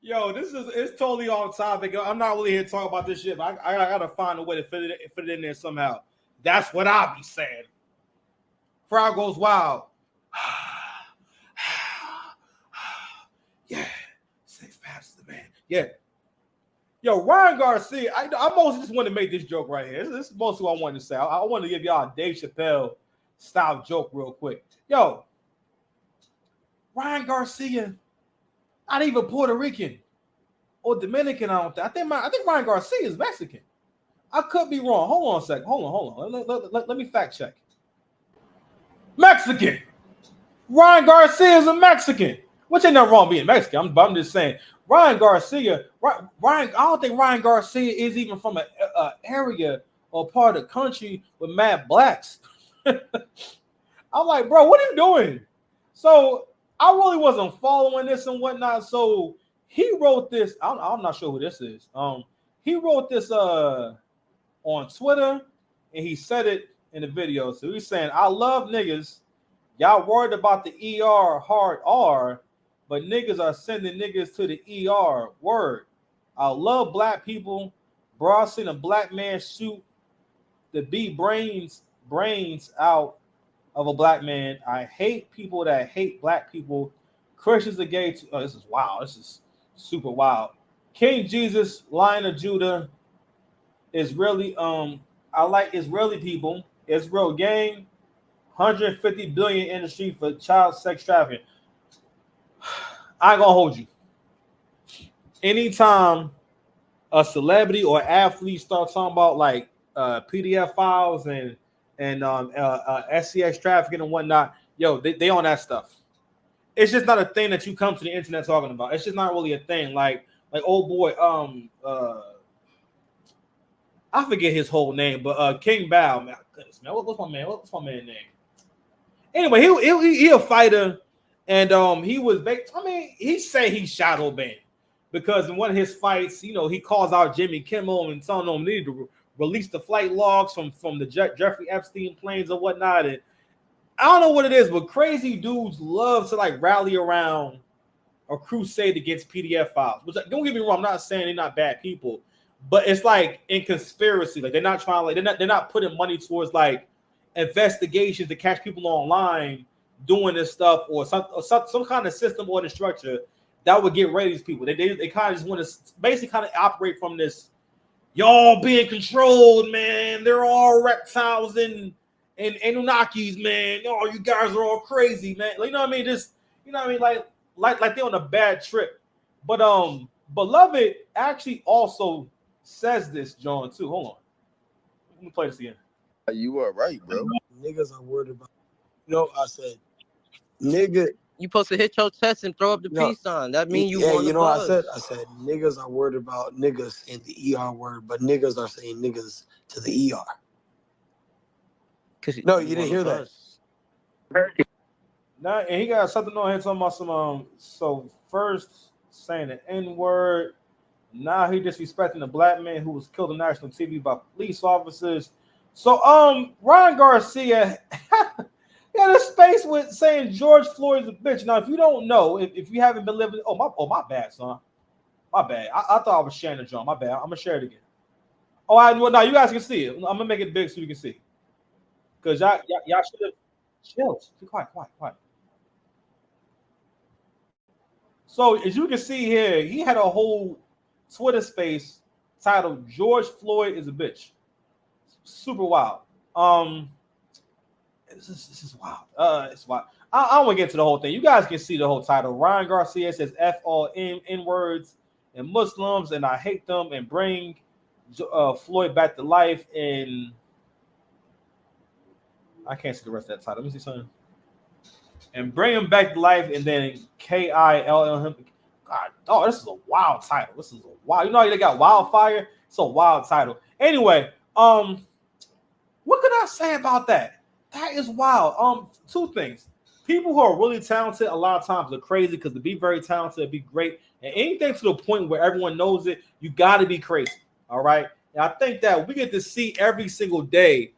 Yo, it's totally off topic. I'm not really here to talk about this shit, but I gotta find a way to fit it in there somehow. That's what I'll be saying. Crowd goes wild. Yeah, 6 pounds is the man. Yeah. Yo, Ryan Garcia, I mostly just want to make this joke right here. This is mostly what I wanted to say. I want to give y'all a Dave Chappelle style joke real quick. Yo, Ryan Garcia, not even Puerto Rican or Dominican. I think Ryan Garcia is Mexican. I could be wrong. Hold on a second. Hold on. Let me fact check. Mexican. Ryan Garcia is a Mexican. Which ain't nothing wrong being Mexican. I'm just saying. Ryan Garcia. I don't think Ryan Garcia is even from an area or part of the country with mad blacks. I'm like, bro, what are you doing? So I really wasn't following this and whatnot. So he wrote this. I'm not sure who this is. He wrote this on Twitter, and he said it in the video. So he's saying, I love niggas. Y'all worried about the ER hard R, but niggas are sending niggas to the ER. Word. I love black people. Bro, I seen a black man shoot the brains out of a black man. I hate people that hate black people. Christians are gay too. Oh, this is wild. This is super wild. King Jesus, Lion of Judah, is really I like Israeli people. Israel gang, 150 billion industry for child sex trafficking. I ain't gonna hold you. Anytime a celebrity or athlete starts talking about like PDF files and SCX trafficking and whatnot, yo, they on that stuff. It's just not a thing that you come to the internet talking about. It's just not really a thing. Like old boy, I forget his whole name, but King Bow, man, goodness, man, what's my man's name? Anyway, he a fighter, and he was. He say he shadow banned because in one of his fights, you know, he calls out Jimmy Kimmel and telling him they need to release the flight logs from the Jeffrey Epstein planes or whatnot. And I don't know what it is, but crazy dudes love to like rally around a crusade against PDF files. Which, don't get me wrong, I'm not saying they're not bad people, but it's like in conspiracy. Like they're not trying, like they're not putting money towards like investigations to catch people online doing this stuff or some kind of system or the structure that would get rid of these people. They kind of just want to basically kind of operate from this, y'all being controlled, man. They're all reptiles and Anunnakis, man. Oh, you guys are all crazy, man. Like, you know what I mean? Just, you know what I mean? Like they're on a bad trip. But Beloved actually also says this, John, too. Hold on. Let me play this again. You are right, bro. Niggas are worried about. No, I said, nigga. You supposed to hit your chest and throw up the peace sign. That means you want to buzz. I said niggas are worried about niggas in the ER word, but niggas are saying niggas to the ER. No, you didn't hear that. Now, and he got something on here talking about some so first saying the N-word. Now he disrespecting a black man who was killed on national TV by police officers. So Ryan Garcia had a space with saying George Floyd is a bitch. Now, if you don't know, if you haven't been living, my bad, son. My bad. I thought I was sharing the drum. My bad. I'm gonna share it again. Well, now you guys can see it. I'm gonna make it big so you can see. Because y'all should have chilled. Be quiet. So as you can see here, he had a whole Twitter space titled "George Floyd is a bitch." Super wild. This is wild. It's wild. I don't want to get into the whole thing. You guys can see the whole title. Ryan Garcia says F all N words and Muslims, and I hate them, and bring Floyd back to life. And I can't see the rest of that title. Let me see something. And bring him back to life, and then KILL him. God, this is a wild title. This is a wild. You know how they got Wildfire? It's a wild title. Anyway, what could I say about that? That is wild. Two things. People who are really talented a lot of times are crazy because to be very talented, be great, and anything to the point where everyone knows it, you got to be crazy. All right. And I think that we get to see every single day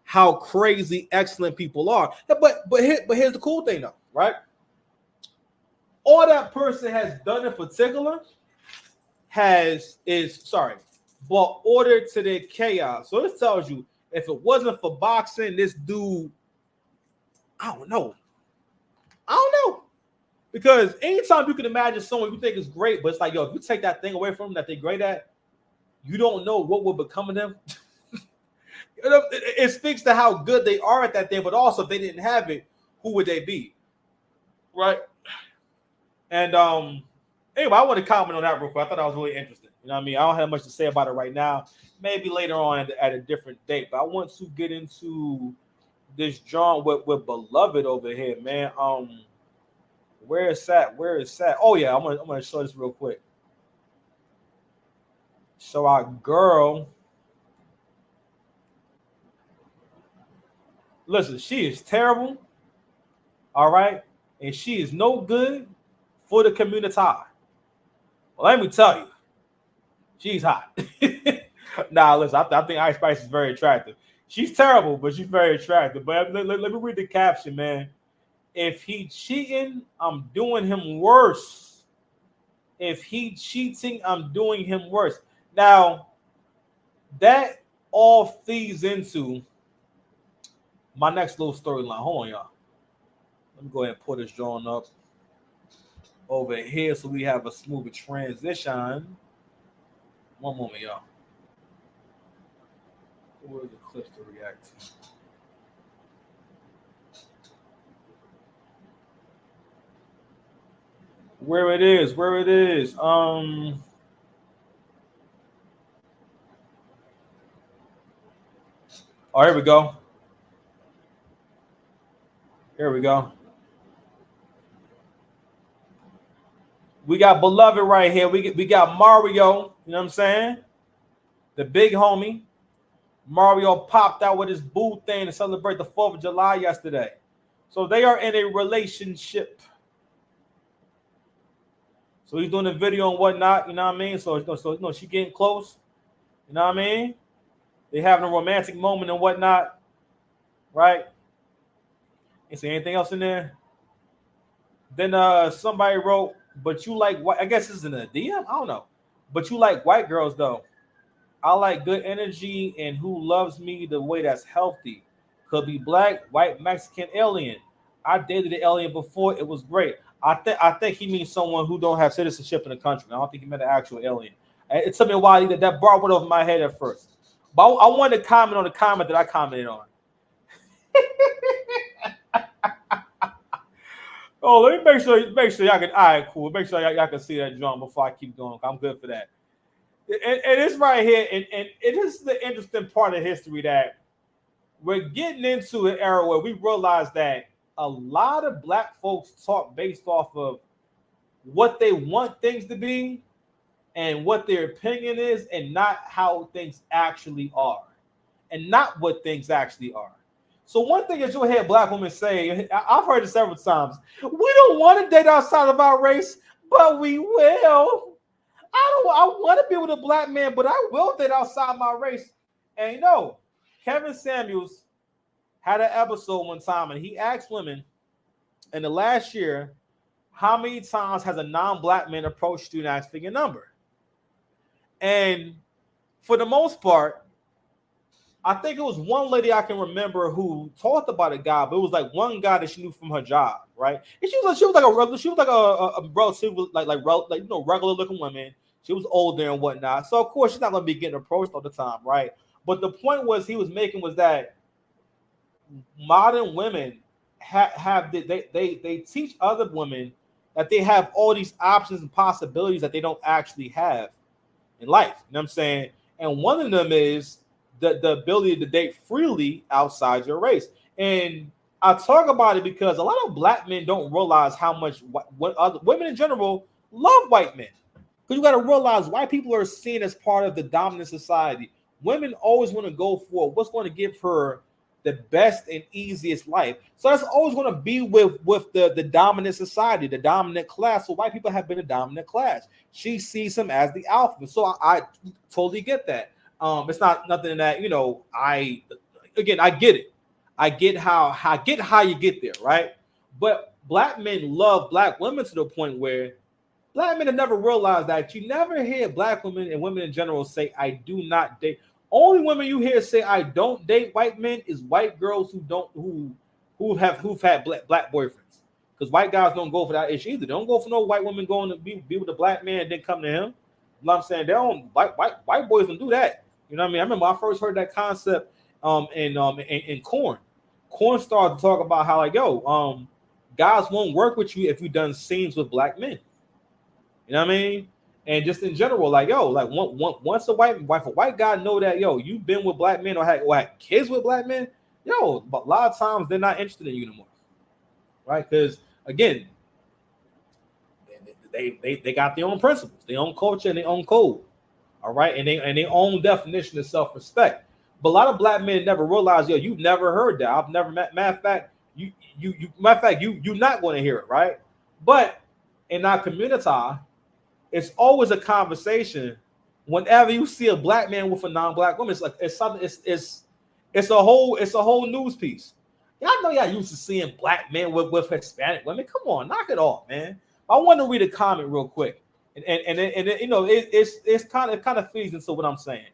how crazy excellent people are. But here's the cool thing though, right? all that person has done in particular brought order to their chaos. So this tells you, if it wasn't for boxing, this dude, I don't know. Because anytime you can imagine someone you think is great, but it's like, yo, if you take that thing away from them that they're great at, you don't know what will become of them. It speaks to how good they are at that thing, but also if they didn't have it, who would they be? Right? And anyway, I want to comment on that real quick. I thought that was really interesting. You know what I mean? I don't have much to say about it right now. Maybe later on at a different date. But I want to get into this John with Beloved over here, man. Where is that? Oh yeah, I'm gonna show this real quick. So our girl, listen, she is terrible. All right, and she is no good for the community. Well, let me tell you, she's hot. Nah, listen, I think Ice Spice is very attractive. She's terrible, but she's very attractive. But let me read the caption, man. If he cheating, I'm doing him worse. If he cheating, I'm doing him worse. Now, that all feeds into my next little storyline. Hold on, y'all. Let me go ahead and pull this drawing up over here so we have a smoother transition. One moment, y'all. Where are the clips to react to? Where it is. Oh, here we go. We got Beloved right here. We got Mario, you know what I'm saying? The big homie. Mario popped out with his boo thing to celebrate the 4th of July yesterday. So they are in a relationship. So he's doing a video and whatnot, you know what I mean? So she getting close, you know what I mean? They having a romantic moment and whatnot, right? Ain't see anything else in there. Then somebody wrote, but you like white, I guess this is in a DM, I don't know. But you like white girls though. I like good energy and who loves me the way that's healthy. Could be black, white, Mexican, alien. I dated an alien before, it was great. I think he means someone who don't have citizenship in the country. I don't think he meant an actual alien. It took me a while that bar went over my head at first. But I wanted to comment on the comment that I commented on. Oh, let me make sure y'all can. All right, cool. Make sure y'all can see that drum before I keep going. I'm good for that. And it's right here, and it is the interesting part of history that we're getting into an era where we realize that a lot of black folks talk based off of what they want things to be and what their opinion is, and not how things actually are, and not what things actually are. So one thing that you'll hear black women say, I've heard it several times, we don't want to date outside of our race, but we will. I want to be with a black man, but I will date outside my race. And you know, Kevin Samuels had an episode one time, and he asked women in the last year, how many times has a non-black man approached you and asked for your number? And for the most part, I think it was one lady I can remember who talked about a guy, but it was like one guy that she knew from her job, right? And she was like a relative, like you know, regular looking woman. She was older and whatnot, so of course she's not gonna be getting approached all the time, right? But the point he was making was that modern women they teach other women that they have all these options and possibilities that they don't actually have in life. You know what I'm saying? And one of them is the ability to date freely outside your race. And I talk about it because a lot of black men don't realize how much what other women in general love white men. Because you got to realize white people are seen as part of the dominant society. Women always want to go for what's going to give her the best and easiest life. So that's always going to be with the dominant society, the dominant class. So white people have been a dominant class. She sees him as the alpha. So I totally get that. It's not nothing that, you know, I get it. I get how you get there, right? But black men love black women to the point where black men have never realized that you never hear black women and women in general say, I do not date. Only women you hear say I don't date white men is white girls who've had black boyfriends. Because white guys don't go for that issue either. They don't go for no white women going to be with a black man and then come to him. You know what I'm saying? They don't white boys don't do that. You know what I mean? I remember I first heard that concept in Corn. Corn started to talk about how like, guys won't work with you if you've done scenes with black men. You know what I mean? And just in general, like, once a white guy know that, you've been with black men or had kids with black men, but a lot of times they're not interested in you anymore, right? Because again, they got their own principles, their own culture, and their own code, all right, and their own definition of self-respect. But a lot of black men never realize, you've never heard that. I've never matter of fact, you're not going to hear it, right? But in our community, it's always a conversation whenever you see a black man with a non-black woman. It's like it's something. It's a whole news piece. Y'all know y'all used to seeing black men with Hispanic women. Come on, knock it off, man. I want to read a comment real quick, and it kind of feeds into what I'm saying.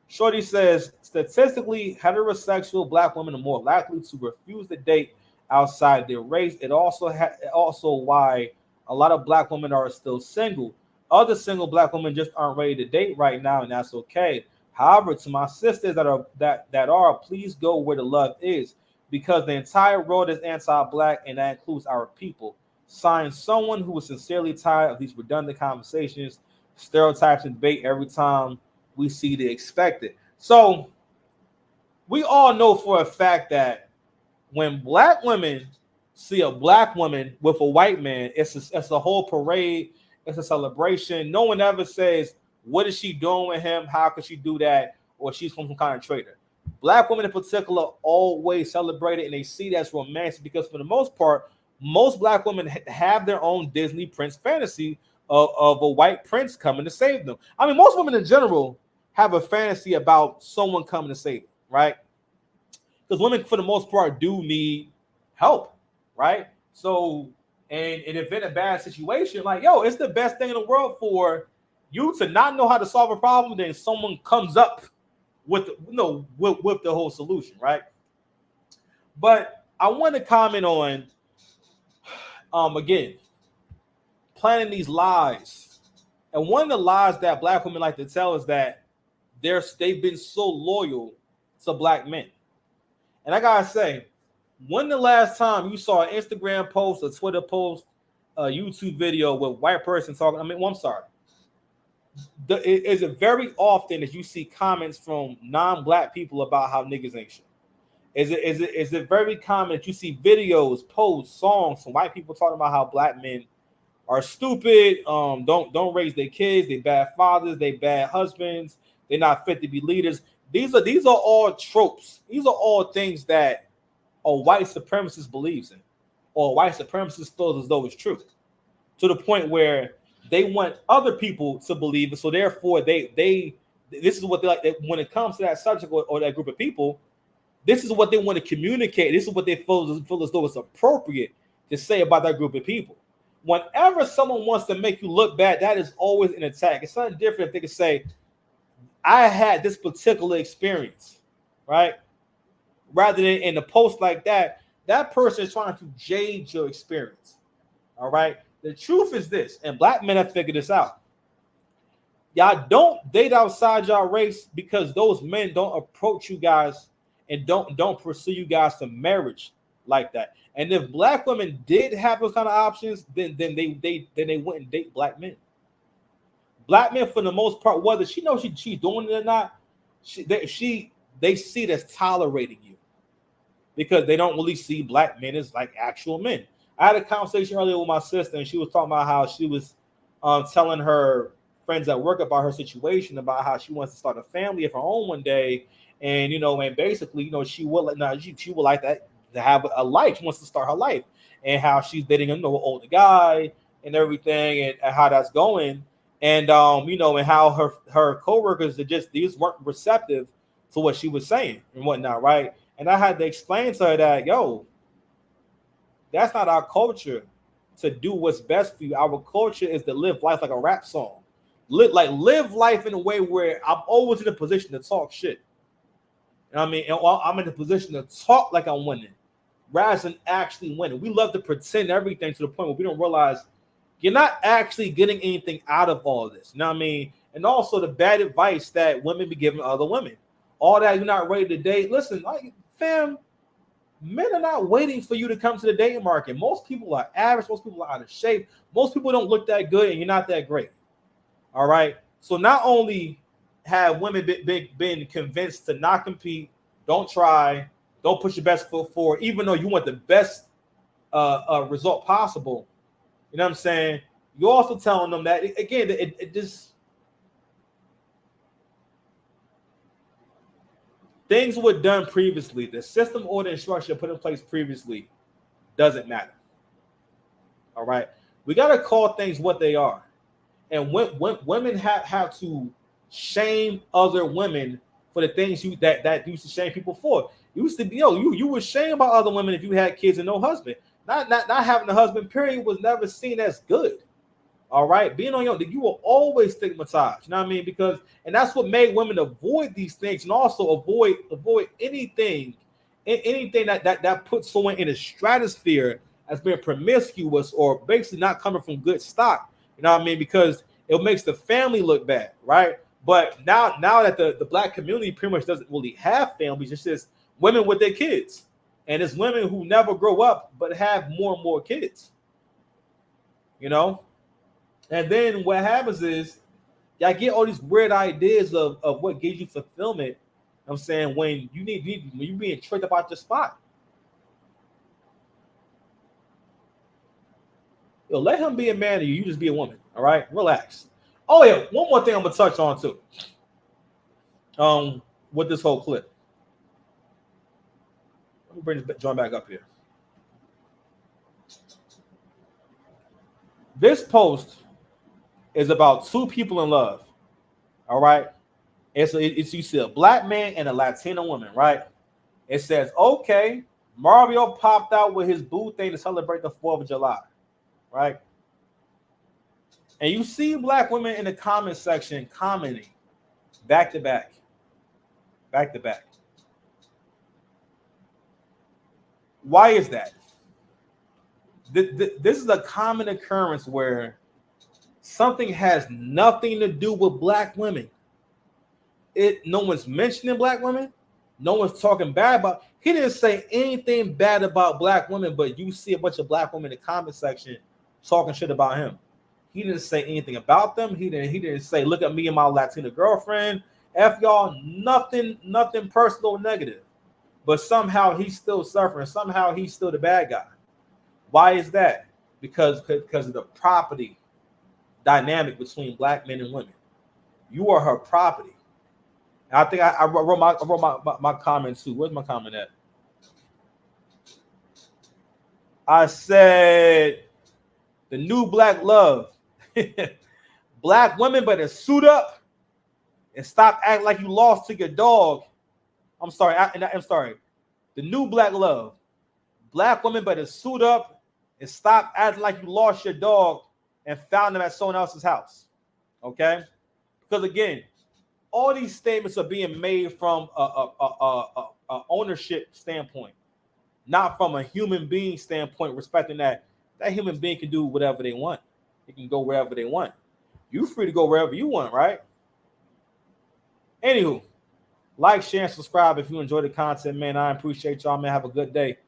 Shorty says, statistically, heterosexual black women are more likely to refuse to date outside their race. It also why a lot of black women are still single. Other single black women just aren't ready to date right now, and that's okay. However, to my sisters that are, please go where the love is, because the entire world is anti-black, and that includes our people. Signed, someone who is sincerely tired of these redundant conversations, stereotypes, and debate every time we see the expected. So we all know for a fact that when black women see a black woman with a white man, it's a whole parade. It's a celebration. No one ever says, what is she doing with him? How could she do that? Or she's from some kind of traitor. Black women in particular always celebrate it, and they see that's romantic because for the most part, most black women have their own Disney prince fantasy of a white prince coming to save them. I mean, most women in general have a fantasy about someone coming to save them, right? Because women, for the most part, do need help, right? So, and if in a bad situation, like, it's the best thing in the world for you to not know how to solve a problem, then someone comes up with the whole solution, right? But I want to comment on again, planning these lies. And one of the lies that black women like to tell is that they've been so loyal to black men. And I gotta say, when the last time you saw an Instagram post, a Twitter post, a YouTube video with a white person talking? I'm sorry. Is it very often that you see comments from non-black people about how niggas ain't shit? Is it very common that you see videos, posts, songs from white people talking about how black men are stupid, don't raise their kids, they bad fathers, they bad husbands, they're not fit to be leaders? These are all tropes. These are all things that a white supremacist believes in, or a white supremacist feels as though it's true, to the point where they want other people to believe it. So therefore, this is what they like. When it comes to that subject or that group of people, this is what they want to communicate. This is what they feel as though it's appropriate to say about that group of people. Whenever someone wants to make you look bad, that is always an attack. It's something different if they can say, I had this particular experience, right? Rather than in a post like that, that person is trying to jade your experience. All right. The truth is this, and black men have figured this out. Y'all don't date outside y'all race because those men don't approach you guys and don't pursue you guys to marriage like that. And if black women did have those kind of options, then they wouldn't date black men. Black men, for the most part, whether she knows she's doing it or not, they see it as tolerating you because they don't really see black men as like actual men. I had a conversation earlier with my sister, and she was talking about how she was telling her friends at work about her situation, about how she wants to start a family of her own one day, and and basically, she would like that to have a life. She wants to start her life, and how she's dating an older guy and everything, and how that's going, and and how her coworkers these weren't receptive to what she was saying and whatnot, right? And I had to explain to her that That's not our culture to do what's best for you. Our culture is to live life like a rap song. Live life in a way where I'm always in a position to talk shit. You know what I mean? And I'm in a position to talk like I'm winning rather than actually winning. We love to pretend everything to the point where we don't realize you're not actually getting anything out of all of this. You know what I mean? And also the bad advice that women be giving other women. All that you're not ready to date. Listen, like, fam, men are not waiting for you to come to the dating market. Most people are average. Most people are out of shape. Most people don't look that good, and you're not that great. All right? So not only have women been convinced to not compete, don't try, don't put your best foot forward, even though you want the best result possible. You know what I'm saying? You're also telling them that, again, it just... Things were done previously. The system, order, and structure put in place previously doesn't matter. All right? We got to call things what they are. And when women have to shame other women for the things that used to shame people for. Used to be, you were shamed by other women if you had kids and no husband. Not having a husband, period, was never seen as good. All right, being on your own, you will always stigmatized. You know what I mean? And that's what made women avoid these things, and also avoid anything that puts someone in a stratosphere as being promiscuous or basically not coming from good stock. You know what I mean? Because it makes the family look bad, right? But now that the black community pretty much doesn't really have families, it's just women with their kids, and it's women who never grow up but have more and more kids. You know. And then what happens is y'all get all these weird ideas of what gives you fulfillment. I'm saying when you when you're being tricked about your spot. Let him be a man to you. You just be a woman. All right, relax. Oh yeah, one more thing I'm gonna touch on too. With this whole clip. Let me bring this joint back up here. This post is about two people in love. All right. It's you see a black man and a Latina woman, right? It says, okay, Mario popped out with his boo thing to celebrate the 4th of July, right? And you see black women in the comment section commenting back to back. Why is that? This is a common occurrence where something has nothing to do with black women. No one's mentioning black women. No one's talking bad about. He didn't say anything bad about black women, but you see a bunch of black women in the comment section talking shit about him. He didn't say anything about them. He didn't say, look at me and my Latina girlfriend. F y'all, nothing personal or negative. But somehow he's still suffering. Somehow he's still the bad guy. Why is that? Because of the property dynamic between black men and women. You are her property. And I think I wrote my comment too. Where's my comment at? I said the new black love. Black women better suit up and stop acting like you lost to your dog. I'm sorry. I'm sorry. The new black love. Black women better suit up and stop acting like you lost your dog and found them at someone else's house. Okay? Because again, all these statements are being made from a ownership standpoint, not from a human being standpoint, respecting that human being can do whatever they want. They can go wherever they want. You're free to go wherever you want, right? Anywho, like, share, and subscribe if you enjoy the content, man. I appreciate y'all, man. Have a good day.